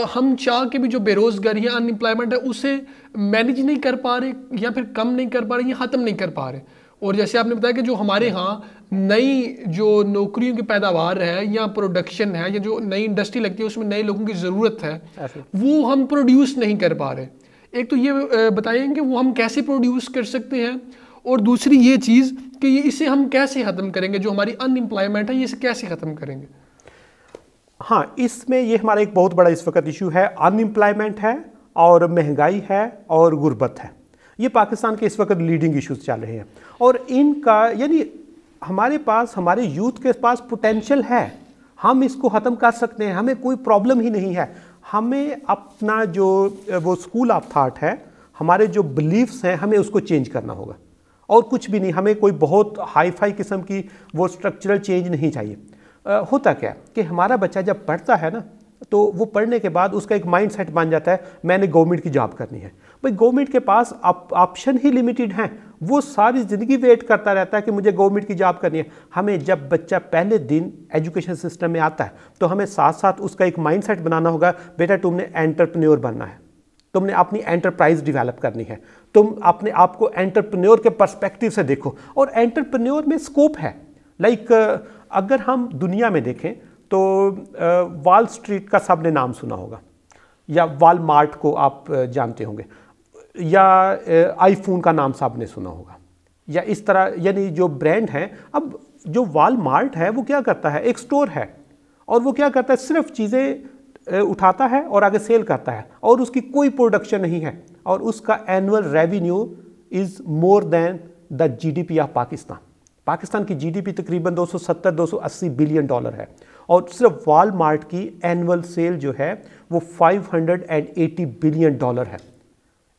हम चाह के भी जो बेरोज़गारी है, अनएम्प्लॉयमेंट है, उसे मैनेज नहीं कर पा रहे या फिर कम नहीं कर पा रहे या ख़त्म नहीं कर पा रहे। और जैसे आपने बताया कि जो हमारे यहाँ नई जो नौकरियों की पैदावार है या प्रोडक्शन है या जो नई इंडस्ट्री लगती है उसमें नए लोगों की ज़रूरत है, वो हम प्रोड्यूस नहीं कर पा रहे। एक तो ये बताएं कि वो हम कैसे प्रोड्यूस कर सकते हैं, और दूसरी ये चीज़ कि ये इसे हम कैसे ख़त्म करेंगे, जो हमारी अनएम्प्लॉयमेंट है ये इसे कैसे ख़त्म करेंगे। हाँ, इसमें ये हमारा एक बहुत बड़ा इस वक्त इशू है, अनएम्प्लॉयमेंट है और महंगाई है और गुर्बत है। ये पाकिस्तान के इस वक्त लीडिंग इश्यूज चल रहे हैं, और इनका यानी हमारे पास, हमारे यूथ के पास पोटेंशियल है, हम इसको ख़त्म कर सकते हैं, हमें कोई प्रॉब्लम ही नहीं है। हमें अपना जो वो स्कूल ऑफ थाट है, हमारे जो बिलीफ्स हैं, हमें उसको चेंज करना होगा, और कुछ भी नहीं। हमें कोई बहुत हाई फाई किस्म की वो स्ट्रक्चरल चेंज नहीं चाहिए। होता क्या कि हमारा बच्चा जब पढ़ता है ना, तो वो पढ़ने के बाद उसका एक माइंड सेट बन जाता है, मैंने गवर्नमेंट की जॉब करनी है। भाई गवर्नमेंट के पास ऑप्शन ही लिमिटेड हैं, वो सारी ज़िंदगी वेट करता रहता है कि मुझे गवर्नमेंट की जॉब करनी है। हमें जब बच्चा पहले दिन एजुकेशन सिस्टम में आता है, तो हमें साथ साथ उसका एक माइंड सेट बनाना होगा, बेटा तुमने एंटरप्रेन्योर बनना है, तुमने अपनी एंटरप्राइज डेवलप करनी है, तुम अपने आप को एंटरप्रेन्योर के पर्सपेक्टिव से देखो। और एंटरप्रेन्योर में स्कोप है। लाइक अगर हम दुनिया में देखें तो वॉल स्ट्रीट का सबने नाम सुना होगा, या वॉलमार्ट को आप जानते होंगे, या आईफोन का नाम सबने सुना होगा, या इस तरह यानी जो ब्रांड हैं। अब जो वॉलमार्ट है वो क्या करता है, एक स्टोर है, और वो क्या करता है, सिर्फ चीज़ें उठाता है और आगे सेल करता है, और उसकी कोई प्रोडक्शन नहीं है, और उसका annual revenue is more than the GDP of Pakistan. Pakistan की GDP तकरीबन 270-280 बिलियन डॉलर है, और सिर्फ वॉलमार्ट की एनुअल सेल जो है वो 580 बिलियन डॉलर है।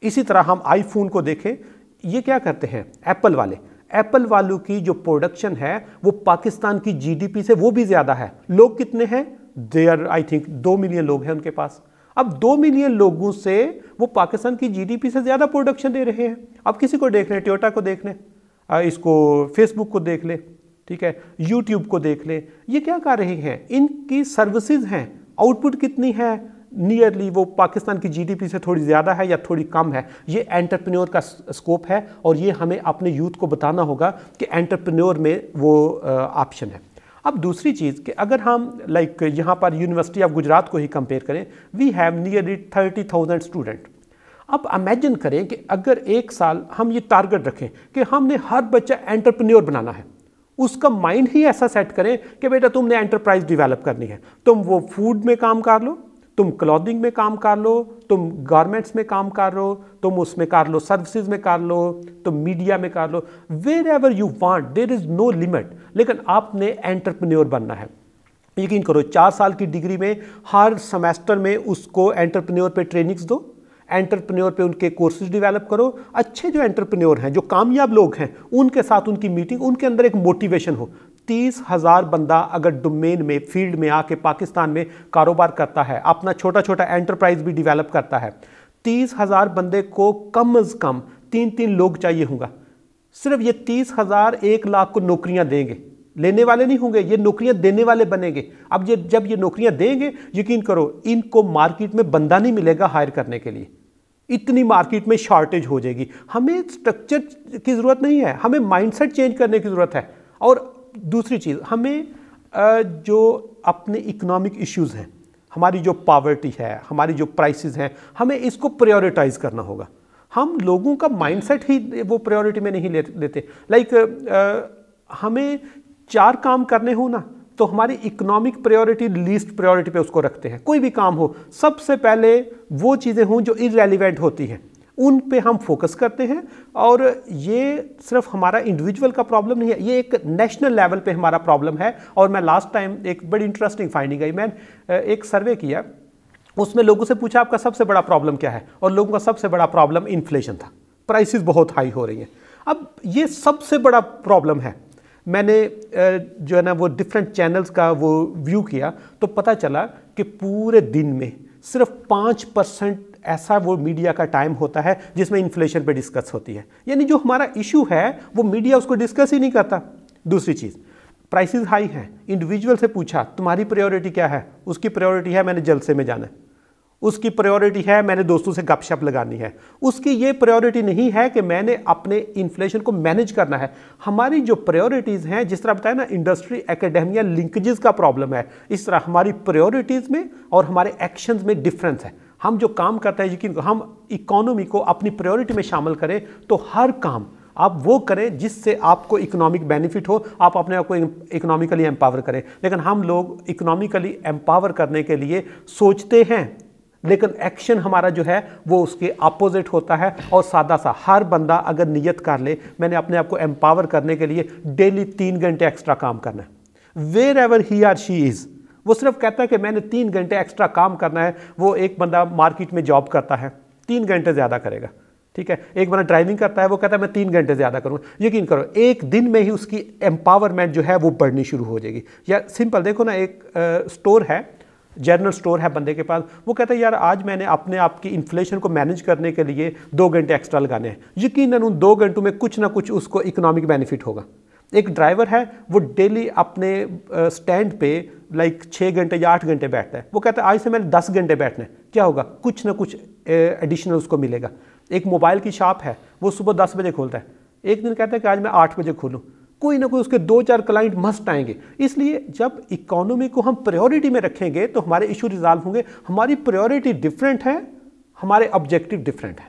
इसी तरह हम आईफोन को देखें, ये क्या करते हैं, एप्पल वालों की जो प्रोडक्शन है वो पाकिस्तान की GDP से वो भी ज़्यादा है। लोग कितने हैं, देयर आई थिंक 2 मिलियन लोग हैं उनके पास। अब 2 मिलियन लोगों से वो पाकिस्तान की GDP से ज़्यादा प्रोडक्शन दे रहे हैं। अब किसी को देख लें, टोयोटा को देख लें, इसको फेसबुक को देख ले, ठीक है, यूट्यूब को देख ले, ये क्या कर रहे हैं, इनकी सर्विसेज हैं, आउटपुट कितनी है, नियरली वो पाकिस्तान की GDP से थोड़ी ज़्यादा है या थोड़ी कम है। ये एंटरप्रेन्योर का स्कोप है, और ये हमें अपने यूथ को बताना होगा कि एंटरप्रेन्योर में वो ऑप्शन है। अब दूसरी चीज़ कि अगर हम लाइक यहाँ पर यूनिवर्सिटी ऑफ गुजरात को ही कंपेयर करें, वी हैव नियरली 30,000 स्टूडेंट। अब इमेजिन करें कि अगर एक साल हम ये टारगेट रखें कि हमने हर बच्चा एंटरप्रेन्योर बनाना है, उसका माइंड ही ऐसा सेट करें कि बेटा तुमने एंटरप्राइज डेवलप करनी है, तुम वो फूड में काम कर लो, तुम क्लॉथिंग में काम कर लो, तुम गारमेंट्स में काम कर लो, तुम उसमें कर लो, सर्विसेज में कर लो, तुम मीडिया में कर लो, wherever you want, there is no limit. लेकिन आपने एंटरप्रेन्योर बनना है। यकीन करो 4 साल की डिग्री में हर सेमेस्टर में उसको एंटरप्रेन्योर पे ट्रेनिंग्स दो, एंटरप्रेन्योर पे उनके कोर्सेज डेवलप करो। अच्छे जो एंटरप्रेन्योर हैं, जो कामयाब लोग हैं, उनके साथ उनकी मीटिंग, उनके अंदर एक मोटिवेशन हो। 30,000 बंदा अगर डोमेन में, फील्ड में आके पाकिस्तान में कारोबार करता है, अपना छोटा छोटा एंटरप्राइज भी डेवलप करता है, 30,000 बंदे को कम से कम 3-3 लोग चाहिए होगा। सिर्फ ये 30,000 1 लाख को नौकरियां देंगे, लेने वाले नहीं होंगे, ये नौकरियां देने वाले बनेंगे। अब जब ये नौकरियां देंगे, यकीन करो इनको मार्केट में बंदा नहीं मिलेगा हायर करने के लिए, इतनी मार्केट में शॉर्टेज हो जाएगी। हमें स्ट्रक्चर की ज़रूरत नहीं है, हमें माइंडसेट चेंज करने की ज़रूरत है। और दूसरी चीज़, हमें जो अपने इकोनॉमिक इश्यूज़ हैं, हमारी जो पॉवर्टी है, हमारी जो प्राइसेस हैं, हमें इसको प्रायोरिटाइज करना होगा। हम लोगों का माइंडसेट ही वो प्रायोरिटी में नहीं लेते। लाइक हमें 4 काम करने हो ना, तो हमारी इकोनॉमिक प्रायोरिटी लीस्ट प्रायोरिटी पे उसको रखते हैं। कोई भी काम हो, सबसे पहले वो चीज़ें हों जो इररेलेवेंट होती हैं, उन पे हम फोकस करते हैं। और ये सिर्फ हमारा इंडिविजुअल का प्रॉब्लम नहीं है, ये एक नेशनल लेवल पे हमारा प्रॉब्लम है। और मैं लास्ट टाइम एक बड़ी इंटरेस्टिंग फाइंडिंग आई, मैंने एक सर्वे किया, उसमें लोगों से पूछा आपका सबसे बड़ा प्रॉब्लम क्या है, और लोगों का सबसे बड़ा प्रॉब्लम इन्फ्लेशन था, प्राइसेस बहुत हाई हो रही हैं। अब ये सबसे बड़ा प्रॉब्लम है। मैंने जो है ना वो डिफरेंट चैनल्स का वो व्यू किया, तो पता चला कि पूरे दिन में सिर्फ 5% ऐसा वो मीडिया का टाइम होता है जिसमें इन्फ्लेशन पे डिस्कस होती है। यानी जो हमारा इशू है वो मीडिया उसको डिस्कस ही नहीं करता। दूसरी चीज़, प्राइसेस हाई हैं, इंडिविजुअल से पूछा तुम्हारी प्रायोरिटी क्या है, उसकी प्रायोरिटी है मैंने जलसे में जाना है, उसकी प्रायोरिटी है मैंने दोस्तों से गपशप लगानी है, उसकी ये प्रायोरिटी नहीं है कि मैंने अपने इन्फ्लेशन को मैनेज करना है। हमारी जो प्रायोरिटीज़ हैं, जिस तरह बताया ना इंडस्ट्री एकेडेमिया लिंकेजेस का प्रॉब्लम है, इस तरह हमारी प्रायोरिटीज़ में और हमारे एक्शंस में डिफरेंस है। हम जो काम करते हैं, यकीन हम इकोनॉमी को अपनी प्रायोरिटी में शामिल करें तो हर काम आप वो करें जिससे आपको इकोनॉमिक बेनिफिट हो, आप अपने आप को इकोनॉमिकली एम्पावर करें। लेकिन हम लोग इकोनॉमिकली एम्पावर करने के लिए सोचते हैं, लेकिन एक्शन हमारा जो है वो उसके अपोजिट होता है। और सादा सा हर बंदा अगर नियत कर ले मैंने अपने आप को एम्पावर करने के लिए डेली 3 घंटे एक्स्ट्रा काम करना है, wherever he or she is, वो सिर्फ कहता है कि मैंने 3 घंटे एक्स्ट्रा काम करना है। वो एक बंदा मार्केट में जॉब करता है 3 घंटे ज़्यादा करेगा, ठीक है। एक बंदा ड्राइविंग करता है, वो कहता है मैं 3 घंटे ज़्यादा करूँगा। यकीन करो एक दिन में ही उसकी एम्पावरमेंट जो है वो बढ़नी शुरू हो जाएगी। या सिंपल देखो ना, एक स्टोर है, जनरल स्टोर है बंदे के पास, वो कहता है यार आज मैंने अपने आप की इन्फ्लेशन को मैनेज करने के लिए 2 घंटे एक्स्ट्रा लगाने हैं। यकीनन उन 2 घंटों में कुछ ना कुछ उसको इकोनॉमिक बेनिफिट होगा। एक ड्राइवर है वो डेली अपने स्टैंड पे 6 घंटे या 8 घंटे बैठता है, वो कहता है आज से मैंने 10 घंटे बैठना है। क्या होगा? कुछ ना कुछ एडिशनल उसको मिलेगा। एक मोबाइल की शॉप है, वो सुबह 10 बजे खोलता है, एक दिन कहता है कि आज मैं 8 बजे खोलूँ, कोई ना कोई उसके 2-4 क्लाइंट मस्ट आएंगे। इसलिए जब इकोनॉमी को हम प्रायोरिटी में रखेंगे तो हमारे इशू रिजॉल्व होंगे। हमारी प्रायोरिटी डिफरेंट है, हमारे ऑब्जेक्टिव डिफरेंट है।